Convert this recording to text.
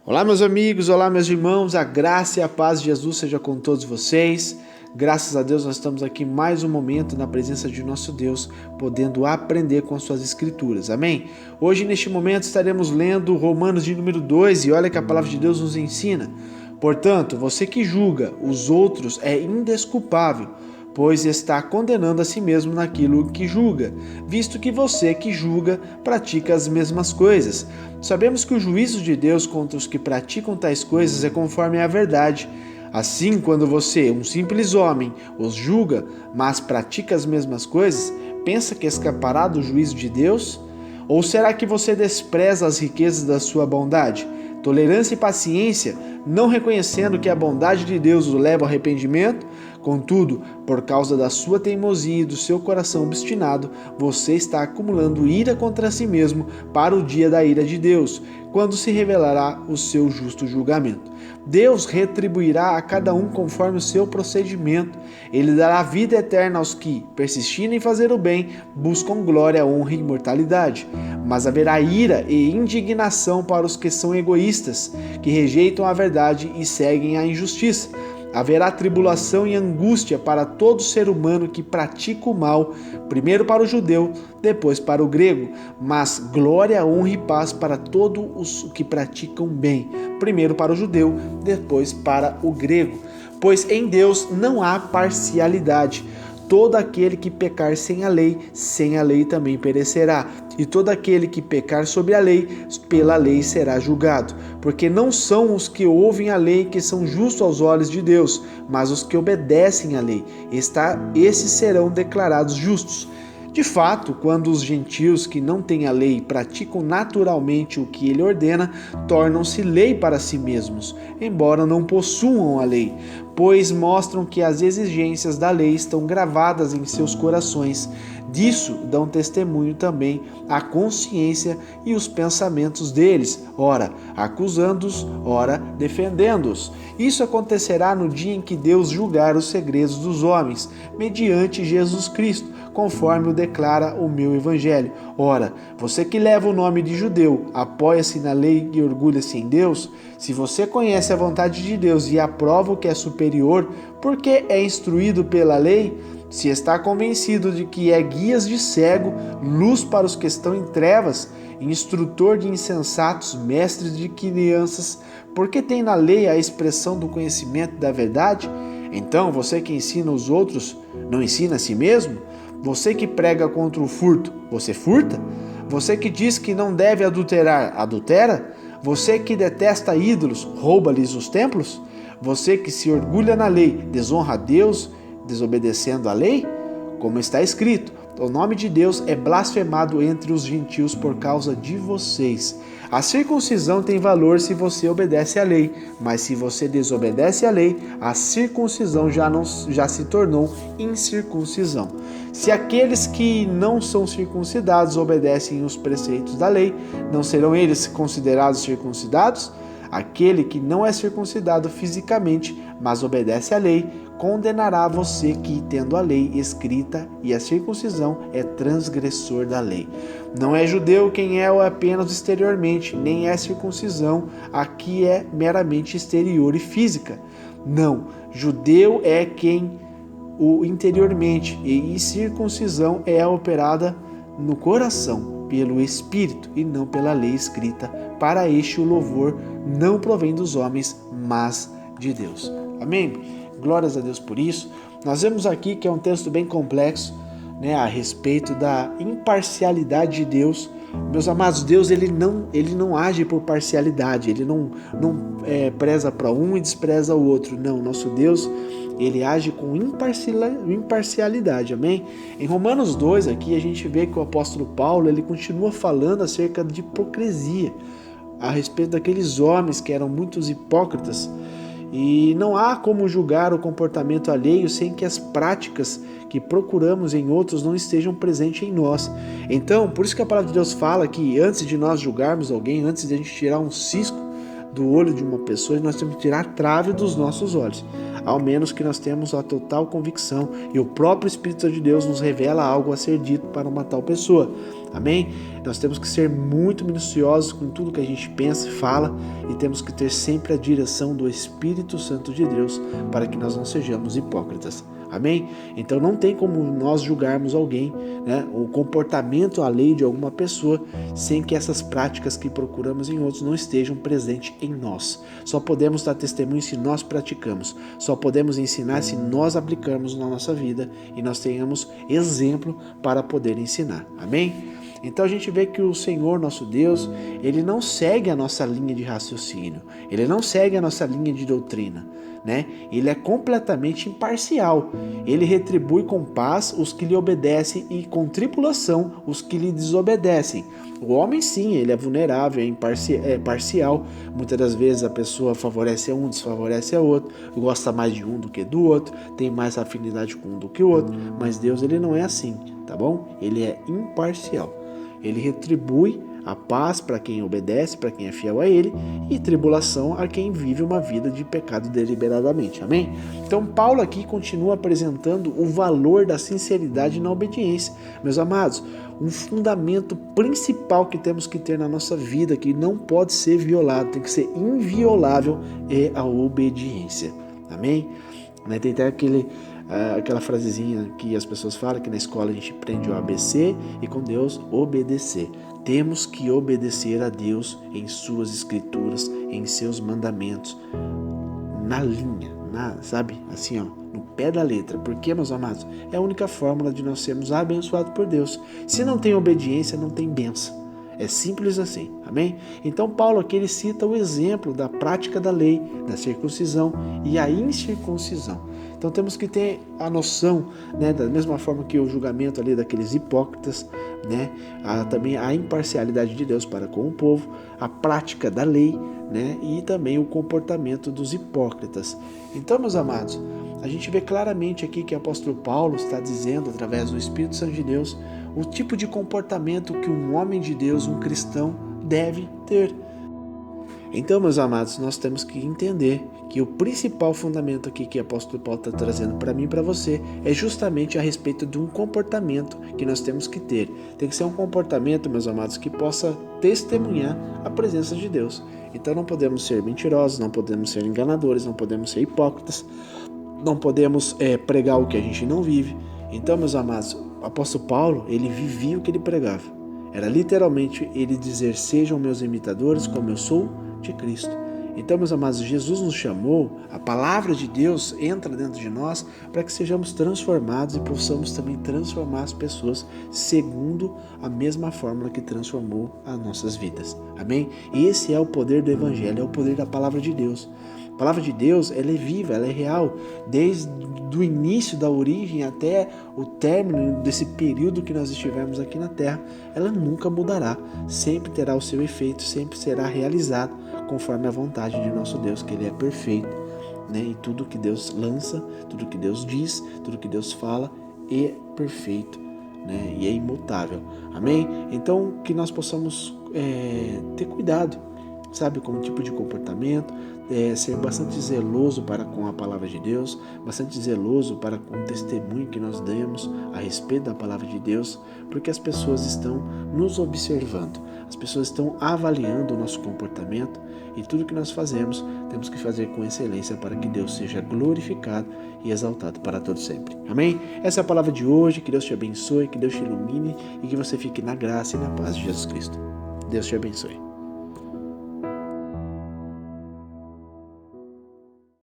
Olá, meus amigos, olá, meus irmãos, a graça e a paz de Jesus seja com todos vocês. Graças a Deus nós estamos aqui mais um momento na presença de nosso Deus, podendo aprender com as suas escrituras, amém? Hoje, neste momento, estaremos lendo Romanos de número 2 e olha que a palavra de Deus nos ensina. Portanto, você que julga os outros é indesculpável, pois está condenando a si mesmo naquilo que julga, visto que você que julga pratica as mesmas coisas. Sabemos que o juízo de Deus contra os que praticam tais coisas é conforme a verdade. Assim, quando você, um simples homem, os julga, mas pratica as mesmas coisas, pensa que escapará do juízo de Deus? Ou será que você despreza as riquezas da sua bondade, tolerância e paciência, não reconhecendo que a bondade de Deus o leva ao arrependimento? Contudo, por causa da sua teimosia e do seu coração obstinado, você está acumulando ira contra si mesmo para o dia da ira de Deus, quando se revelará o seu justo julgamento. Deus retribuirá a cada um conforme o seu procedimento. Ele dará vida eterna aos que, persistindo em fazer o bem, buscam glória, honra e imortalidade. Mas haverá ira e indignação para os que são egoístas, que rejeitam a verdade e seguem a injustiça. Haverá tribulação e angústia para todo ser humano que pratica o mal, primeiro para o judeu, depois para o grego, mas glória, honra e paz para todos os que praticam bem, primeiro para o judeu, depois para o grego. Pois em Deus não há parcialidade. Todo aquele que pecar sem a lei também perecerá. E todo aquele que pecar sobre a lei, pela lei será julgado. Porque não são os que ouvem a lei que são justos aos olhos de Deus, mas os que obedecem à lei. Esses serão declarados justos. De fato, quando os gentios que não têm a lei praticam naturalmente o que ele ordena, tornam-se lei para si mesmos, embora não possuam a lei, pois mostram que as exigências da lei estão gravadas em seus corações. Disso dão testemunho também a consciência e os pensamentos deles, ora acusando-os, ora defendendo-os. Isso acontecerá no dia em que Deus julgar os segredos dos homens, mediante Jesus Cristo, conforme o declara o meu evangelho. Ora, você que leva o nome de judeu, apoia-se na lei e orgulha-se em Deus? Se você conhece a vontade de Deus e aprova o que é superior, porque é instruído pela lei? Se está convencido de que é guias de cego, luz para os que estão em trevas, instrutor de insensatos, mestre de crianças, porque tem na lei a expressão do conhecimento da verdade? Então, você que ensina os outros, não ensina a si mesmo? Você que prega contra o furto, você furta? Você que diz que não deve adulterar, adultera? Você que detesta ídolos, rouba-lhes os templos? Você que se orgulha na lei, desonra a Deus, desobedecendo a lei? Como está escrito, o nome de Deus é blasfemado entre os gentios por causa de vocês. A circuncisão tem valor se você obedece à lei, mas se você desobedece à lei, a circuncisão já se tornou incircuncisão. Se aqueles que não são circuncidados obedecem os preceitos da lei, não serão eles considerados circuncidados? Aquele que não é circuncidado fisicamente, mas obedece à lei, condenará você que, tendo a lei escrita e a circuncisão, é transgressor da lei. Não é judeu quem é apenas exteriormente, nem é circuncisão a que é meramente exterior e física. Não, judeu é quem o interiormente, e circuncisão é a operada no coração, pelo Espírito e não pela lei escrita. Para este o louvor não provém dos homens, mas de Deus. Amém? Glórias a Deus por isso. Nós vemos aqui que é um texto bem complexo, a respeito da imparcialidade de Deus. Meus amados, Deus ele não age por parcialidade, ele não preza para um e despreza o outro. Não, nosso Deus, ele age com imparcialidade, amém? Em Romanos 2 aqui a gente vê que o apóstolo Paulo ele continua falando acerca de hipocrisia, a respeito daqueles homens que eram muitos hipócritas. E não há como julgar o comportamento alheio sem que as práticas que procuramos em outros não estejam presentes em nós. Então, por isso que a palavra de Deus fala que antes de nós julgarmos alguém, antes de a gente tirar um cisco do olho de uma pessoa, nós temos que tirar a trave dos nossos olhos. ao menos que nós temos a total convicção e o próprio Espírito de Deus nos revela algo a ser dito para uma tal pessoa. Amém? Nós temos que ser muito minuciosos com tudo que a gente pensa e fala e temos que ter sempre a direção do Espírito Santo de Deus para que nós não sejamos hipócritas. Amém? Então não tem como nós julgarmos alguém, né, o comportamento, a lei de alguma pessoa, sem que essas práticas que procuramos em outros não estejam presentes em nós. Só podemos dar testemunho se nós praticamos. Só podemos ensinar se nós aplicarmos na nossa vida e nós tenhamos exemplo para poder ensinar. Amém? Então a gente vê que o Senhor, nosso Deus, Ele não segue a nossa linha de raciocínio, Ele não segue a nossa linha de doutrina, né? Ele é completamente imparcial, Ele retribui com paz os que lhe obedecem e com tribulação os que lhe desobedecem. O homem sim, ele é vulnerável, é parcial, muitas das vezes a pessoa favorece a um, desfavorece a outro, gosta mais de um do que do outro, tem mais afinidade com um do que o outro, mas Deus ele não é assim, tá bom? Ele é imparcial. Ele retribui a paz para quem obedece, para quem é fiel a Ele, e tribulação a quem vive uma vida de pecado deliberadamente. Amém? Então Paulo aqui continua apresentando o valor da sinceridade na obediência. Meus amados, um fundamento principal que temos que ter na nossa vida, que não pode ser violado, tem que ser inviolável, é a obediência. Amém? Tem até aquela frasezinha que as pessoas falam que na escola a gente aprende o ABC e com Deus obedecer. Temos que obedecer a Deus em suas escrituras, em seus mandamentos, na linha, sabe? Assim, ó, no pé da letra. Porque, meus amados, é a única fórmula de nós sermos abençoados por Deus. Se não tem obediência, não tem bênção. É simples assim, amém? Então Paulo aqui ele cita o exemplo da prática da lei, da circuncisão e a incircuncisão. Então temos que ter a noção, né, da mesma forma que o julgamento ali daqueles hipócritas, né, também a imparcialidade de Deus para com o povo, a prática da lei, né, e também o comportamento dos hipócritas. Então, meus amados, a gente vê claramente aqui que o apóstolo Paulo está dizendo, através do Espírito Santo de Deus, o tipo de comportamento que um homem de Deus, um cristão, deve ter. Então, meus amados, nós temos que entender que o principal fundamento aqui que o apóstolo Paulo está trazendo para mim e para você é justamente a respeito de um comportamento que nós temos que ter. Tem que ser um comportamento, meus amados, que possa testemunhar a presença de Deus. Então não podemos ser mentirosos, não podemos ser enganadores, não podemos ser hipócritas, não podemos pregar o que a gente não vive. Então, meus amados, o apóstolo Paulo, ele vivia o que ele pregava. Era literalmente ele dizer, sejam meus imitadores como eu sou de Cristo. Então, meus amados, Jesus nos chamou, a palavra de Deus entra dentro de nós para que sejamos transformados e possamos também transformar as pessoas segundo a mesma fórmula que transformou as nossas vidas. Amém? E esse é o poder do Evangelho, é o poder da palavra de Deus. A palavra de Deus, ela é viva, ela é real, desde o início da origem até o término desse período que nós estivermos aqui na Terra, ela nunca mudará, sempre terá o seu efeito, sempre será realizado conforme a vontade de nosso Deus, que Ele é perfeito, né? E tudo que Deus lança, tudo que Deus diz, tudo que Deus fala é perfeito, né? E é imutável, amém? Então, que nós possamos ter cuidado, sabe, com o tipo de comportamento, ser bastante zeloso para com a palavra de Deus, bastante zeloso para com o testemunho que nós demos a respeito da palavra de Deus, porque as pessoas estão nos observando, as pessoas estão avaliando o nosso comportamento e tudo que nós fazemos, temos que fazer com excelência para que Deus seja glorificado e exaltado para todo sempre. Amém? Essa é a palavra de hoje, que Deus te abençoe, que Deus te ilumine e que você fique na graça e na paz de Jesus Cristo. Deus te abençoe.